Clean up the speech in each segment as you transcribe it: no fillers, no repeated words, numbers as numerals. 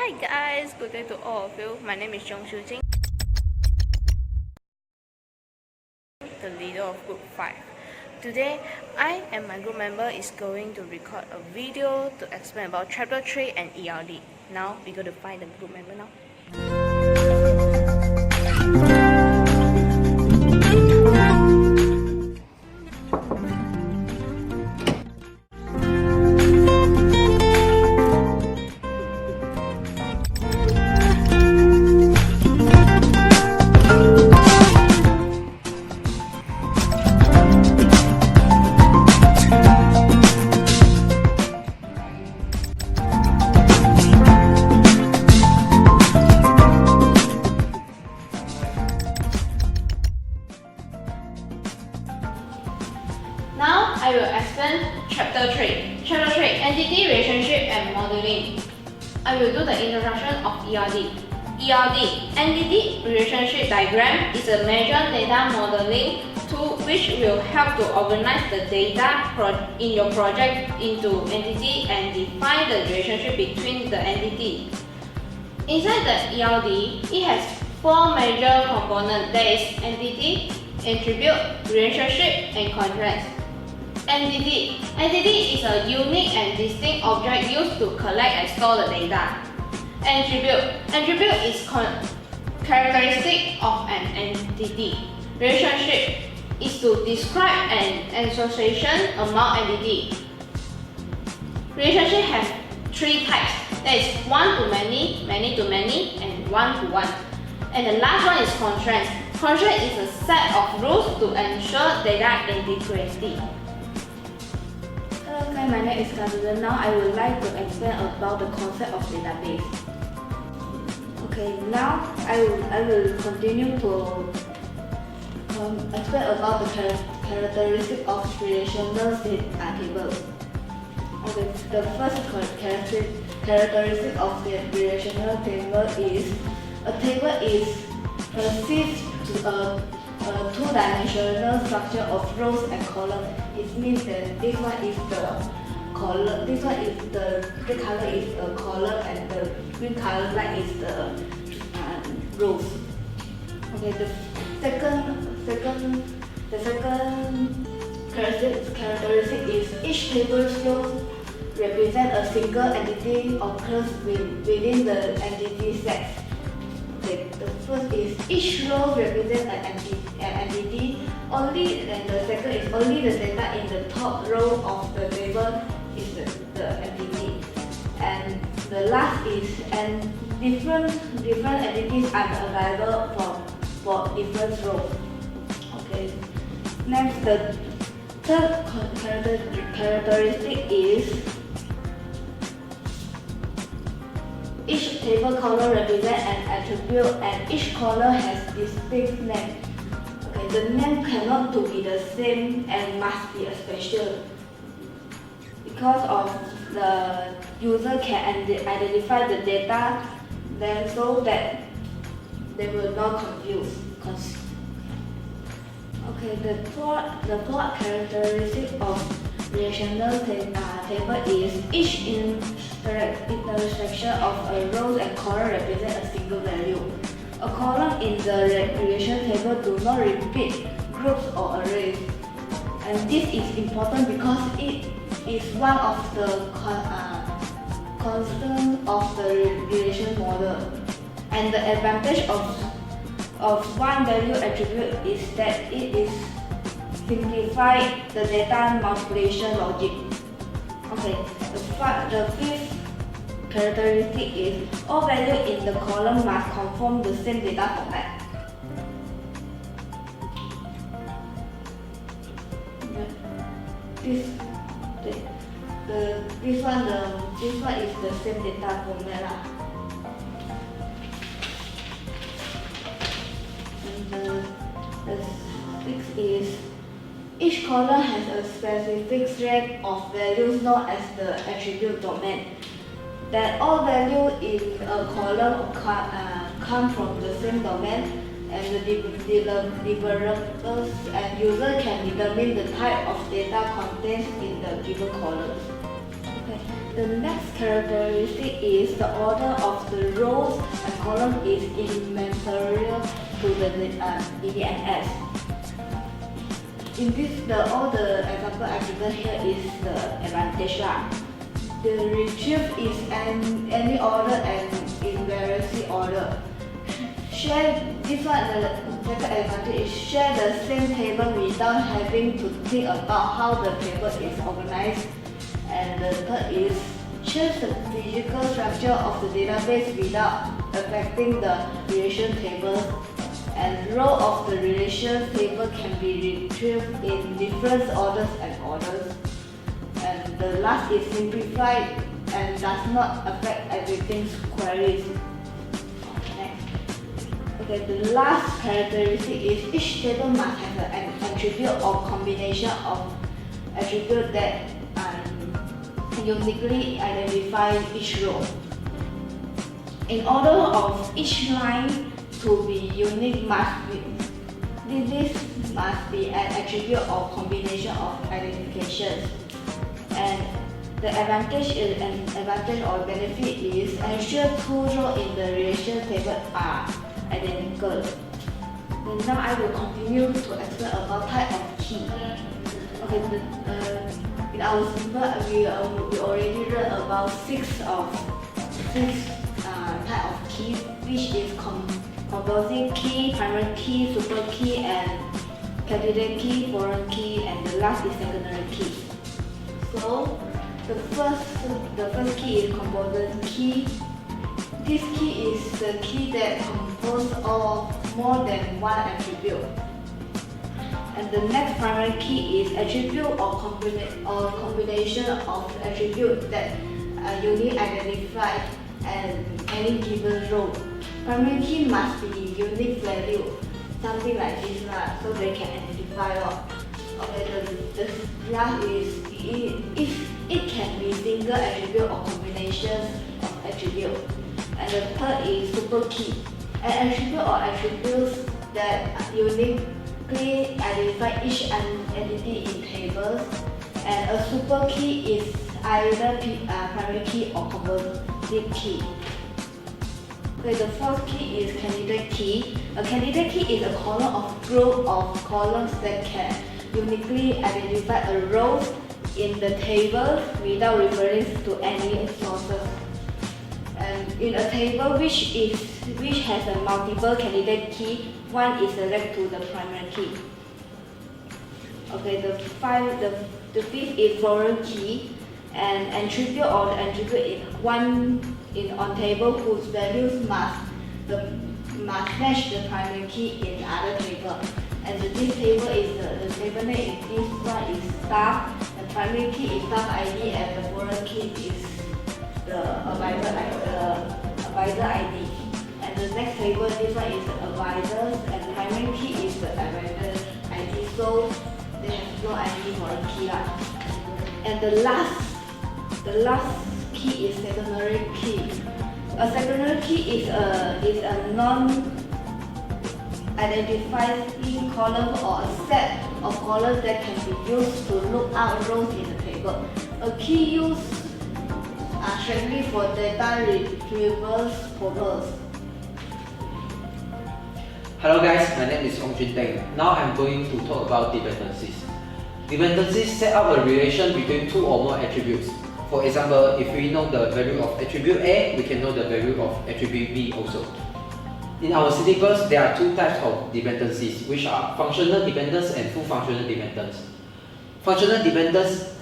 Hi guys, good day to all of you. My name is Gan Shu Zhen, the leader of Group 5. Today, I and my group member is going to record a video to explain about Chapter 3 and ERD. Now, we're going to find the group member now. Now I will explain Chapter 3. Chapter 3, Entity, Relationship and Modeling. I will do the introduction of ERD. ERD, Entity Relationship Diagram, is a major data modeling tool which will help to organize the data in your project into entity and define the relationship between the entity. Inside the ERD, it has four major components, that is entity, attribute, relationship, and contrast. Entity is a unique and distinct object used to collect and store the data. Attribute is characteristic of an entity. Relationship is to describe an association among entities. Relationship has three types. That is one to many, many to many, and one to one. And the last one is contrast. Contrast is a set of rules to ensure data integrity. Hello guys, my name is Gan Shu Zhen. Now I would like to explain about the concept of database. Okay, now I will continue to explain about the characteristic of relational table. Okay, the first characteristic of the relational table is a table is perceived to a two-dimensional structure of rows and columns. It means that this one is the column, this one is the red color is a column, and the green color line is the rows. Okay, the second characteristic is each table row represent a single entity occurs within the entity set. Okay, the first is each row represents an entity only, and the second is only the data in the top row of the table is the entity, and the last is different entities are available for different rows. Okay, next the third characteristic is each table column represents an attribute and each column has distinct name. Okay, the name cannot to be the same and must be a special, because of the user can identify the data then so that they will not confuse. Okay, the fourth characteristic of relational table is each intersection of a row and column represents a single value. A column in the relation table do not repeat groups or arrays, and this is important because it is one of the constants of the relation model. And the advantage of one value attribute is that it is simplified the data manipulation logic. Okay, the fifth characteristic is all values in the column must conform the same data format. This one is the same data format. And the sixth is each column has a specific set of values known as the attribute domain. That all values in a column come from the same domain, and the developers and users can determine the type of data contained in the given column. Okay. The next characteristic is the order of the rows and columns is immaterial to the DDNS. In this, all the example I given here is the advantage. The retrieve is any order and invariant order. This one, the second advantage is share the same table without having to think about how the table is organized. And the third is change the physical structure of the database without affecting the relation table. And row of the relation table can be retrieved in different orders and orders. And the last is simplified and does not affect everything's queries. Next. Okay, the last characteristic is each table must have an attribute or combination of attributes that uniquely identify each row. In order of each line to be unique, this must be an attribute or combination of identifications. And the advantage or benefit is ensure two rows in the relation table are identical. And now I will continue to explain about type of key. Okay, in our syllabus we already read about six type of key, which is composite key, primary key, super key, and candidate key, foreign key, and the last is secondary key. So the first key is composite key. This key is the key that composes of more than one attribute. And the next primary key is attribute or combination of attributes that are unique identified in any given row. Primary key must be unique value, something like this, so they can identify. Okay, the last is if it can be single attribute or combinations of attributes. And the third is super key, an attribute or attributes that uniquely identify each entity in tables. And a super key is either primary key or composite key. Okay, the fourth key is candidate key. A candidate key is a column of group of columns that can uniquely identify a row in the table without referring to any sources. And in a table which has a multiple candidate key, one is selected to the primary key. Okay, the fifth is foreign key, and attribute or the attribute is on table whose values must match the primary key in other table. And this table is the table name is this one is staff, the primary key is staff ID, and the foreign key is the advisor ID. And the next table, this one is the advisors, and the primary key is the advisor ID. So they have no ID foreign key. And the last key is secondary key. A secondary key is a non-identifying column or a set of columns that can be used to look out rows in the table. A key used strictly for data retrieval purposes. Hello guys, my name is Ong Jun Teng. Now I'm going to talk about dependencies. Dependencies set up a relation between two or more attributes. For example, if we know the value of attribute A, we can know the value of attribute B also. In our syllabus, there are two types of dependencies, which are functional dependence and full functional dependence. Functional dependence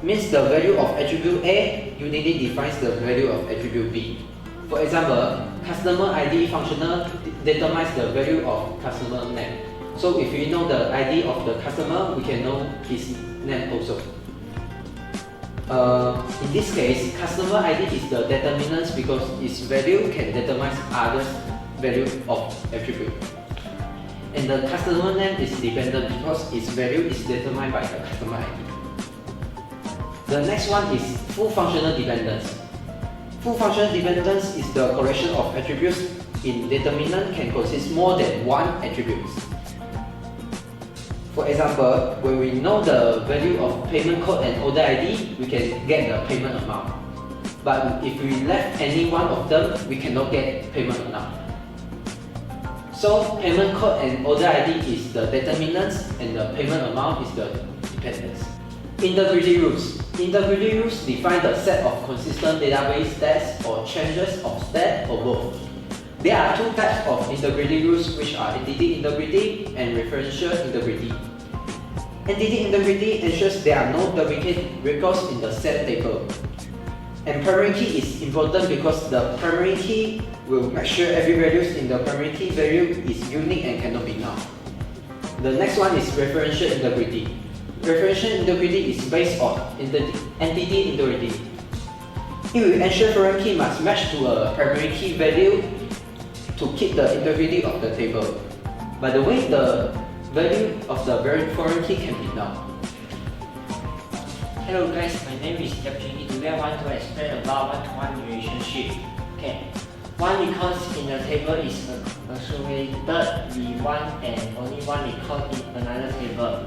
means the value of attribute A uniquely defines the value of attribute B. For example, customer ID functional determines the value of customer name. So if we know the ID of the customer, we can know his name also. In this case, customer ID is the determinant because its value can determine others' value of attribute. And the customer name is dependent because its value is determined by the customer ID. The next one is full functional dependence. Full functional dependence is the collection of attributes in determinant can consist more than one attribute. For For example, when we know the value of payment code and order ID, we can get the payment amount. But if we left any one of them, we cannot get payment amount. So payment code and order ID is the determinants and the payment amount is the dependence. Integrity rules. Integrity rules define the set of consistent database stats or changes of stat or both. There are two types of integrity rules, which are entity integrity and referential integrity. Entity integrity ensures there are no duplicate records in the set table. And primary key is important because the primary key will make sure every value in the primary key value is unique and cannot be null. The next one is referential integrity. Referential integrity is based on entity integrity. It will ensure foreign key must match to a primary key value to keep the integrity of the table. By the way, the value of the foreign key can be null. Hello guys, my name is Yap Jun Hi. Today I want to explain about one-to-one relationship. Okay, one record in the table is associated with one and only one record in another table.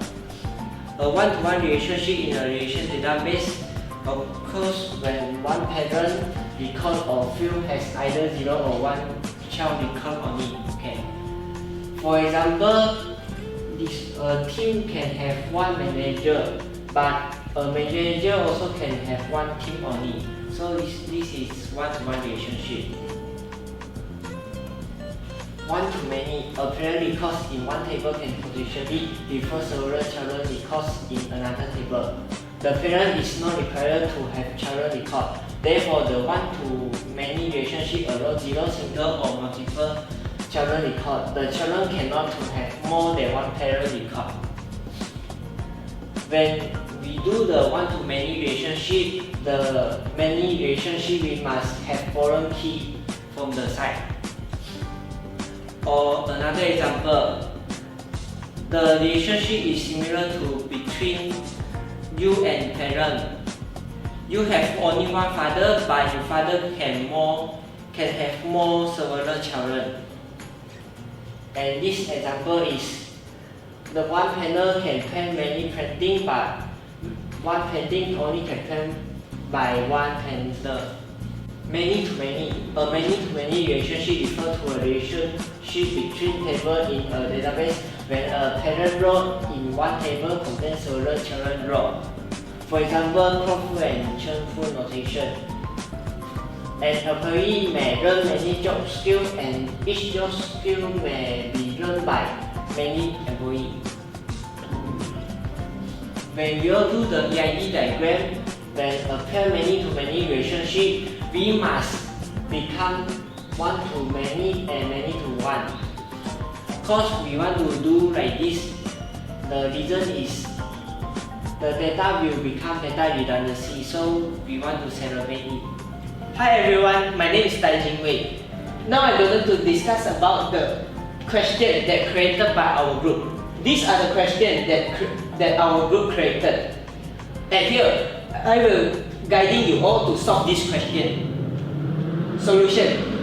A one-to-one relationship in a relation database occurs when one parent record or field has either 0 or 1 child record on it. Okay. For example, this team can have one manager, but a manager also can have one team only. So this is one-to-one relationship. One-to-many, a parent records in one table can potentially refer several children records in another table. The parent is not required to have children record. Therefore, the one-to-many relationship allows 0 single or multiple children record. The children cannot have more than one parent record. When we do the one-to-many relationship, the many relationship we must have foreign key from the side. Or another example, the relationship is similar to between you and parent. You have only one father, but your father can have more several children. And this example is the one panel can plan many painting, but one painting only can plan by one pencil. Many-to-many. A many-to-many relationship refers to a relationship between tables in a database when a parent row in one table contains several children rows. For example, Crawford and Chen-Fu notation. An employee may learn many job skills, and each job skill may be learned by many employees. When we all do the ERD diagram, when a pair many-to-many relationship, we must become one-to-many and many-to-one. Because we want to do like this, the reason is the data will become data redundancy, so we want to celebrate it. Hi everyone, my name is Tai Jing Wei. Now I'm going to discuss about the questions that created by our group. These are the questions that our group created. And here, I will guiding you all to solve this question. Solution.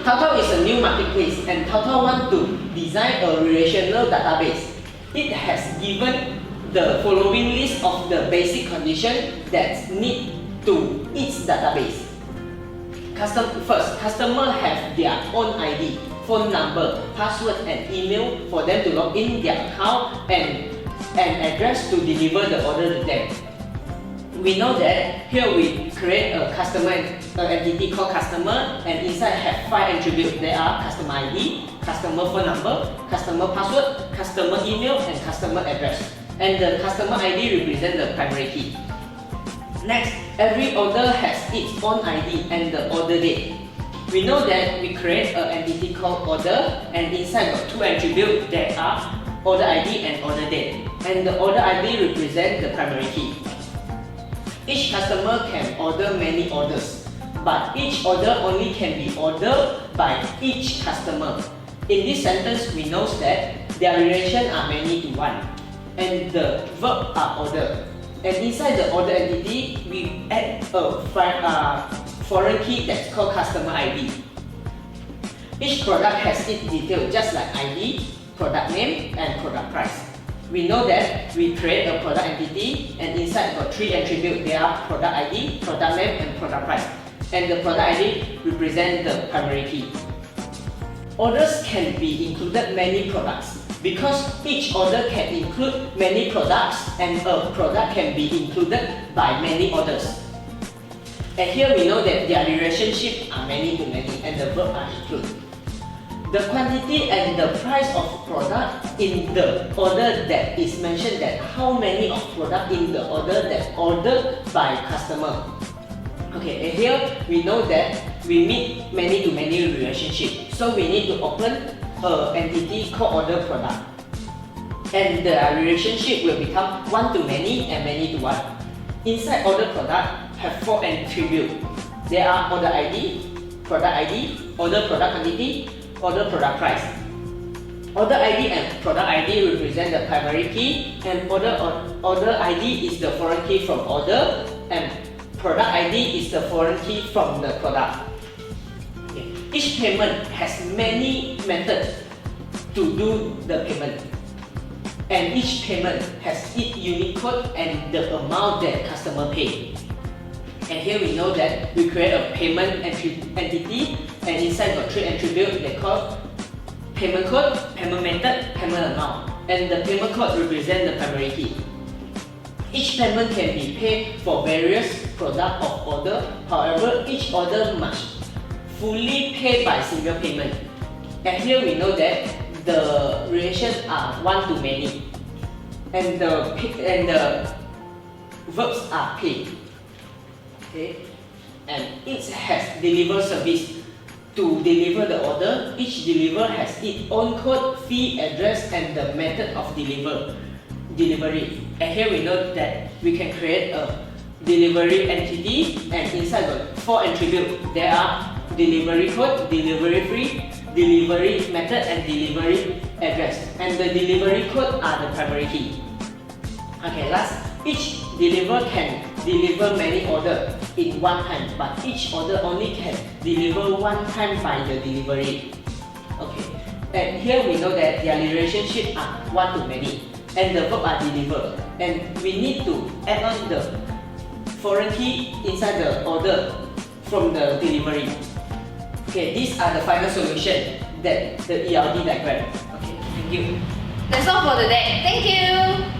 Taotao is a new marketplace and Taotao wants to design a relational database. It has given the following list of the basic conditions that need to its database. First, customers have their own ID, phone number, password and email for them to log in their account and an address to deliver the order to them. We know that here we create a customer entity called customer, and inside have 5 attributes. There are customer ID, customer phone number, customer password, customer email and customer address. And the customer ID represents the primary key. Next, every order has its own ID and the order date. We know that we create an entity called order, and inside got 2 attributes that are order ID and order date. And the order ID represents the primary key. Each customer can order many orders, but each order only can be ordered by each customer. In this sentence, we know that their relations are many-to-one, and the verb are order. And inside the order entity, we add a foreign key that's called customer ID. Each product has its detail, just like ID, product name, and product price. we know that we create a product entity and inside got 3 attributes. They are product ID, product name and product price. And the product ID represents the primary key. Orders can be included many products because each order can include many products and a product can be included by many orders. And here we know that their relationship are many to many and the verb are include. The quantity and the price of product in the order that is mentioned, that how many of product in the order that ordered by customer. Okay, and here we know that we meet many to many relationship. So we need to open an entity called order product. And the relationship will become 1 to many and many to 1. Inside order product have 4 attributes. There are order ID, order product quantity, order product price. Order ID and product ID represent the primary key, and order ID is the foreign key from order, and product ID is the foreign key from the product. Okay. Each payment has many methods to do the payment, and each payment has its unique code and the amount that customer pay. And here we know that we create a payment entity, and inside got 3 attributes they call payment code, payment method, payment amount, and the payment code represents the primary key. Each payment can be paid for various products of order. However, each order must fully pay by single payment. And here we know that the relations are 1 to many, and the verbs are pay. Okay, and each has deliver service. To deliver the order, each deliver has its own code, fee, address, and the method of delivery. And here we know that we can create a delivery entity, and inside got 4 attributes. There are delivery code, delivery fee, delivery method, and delivery address. And the delivery code are the primary key. Okay, last, each deliver can deliver many orders in one time, but each order only can deliver one time by the delivery. Okay, and here we know that their relationship are 1 to many, and the verb are deliver, and we need to add on the foreign key inside the order from the delivery. Okay, these are the final solution that the ERD diagram. Okay, thank you. That's all for today. Thank you.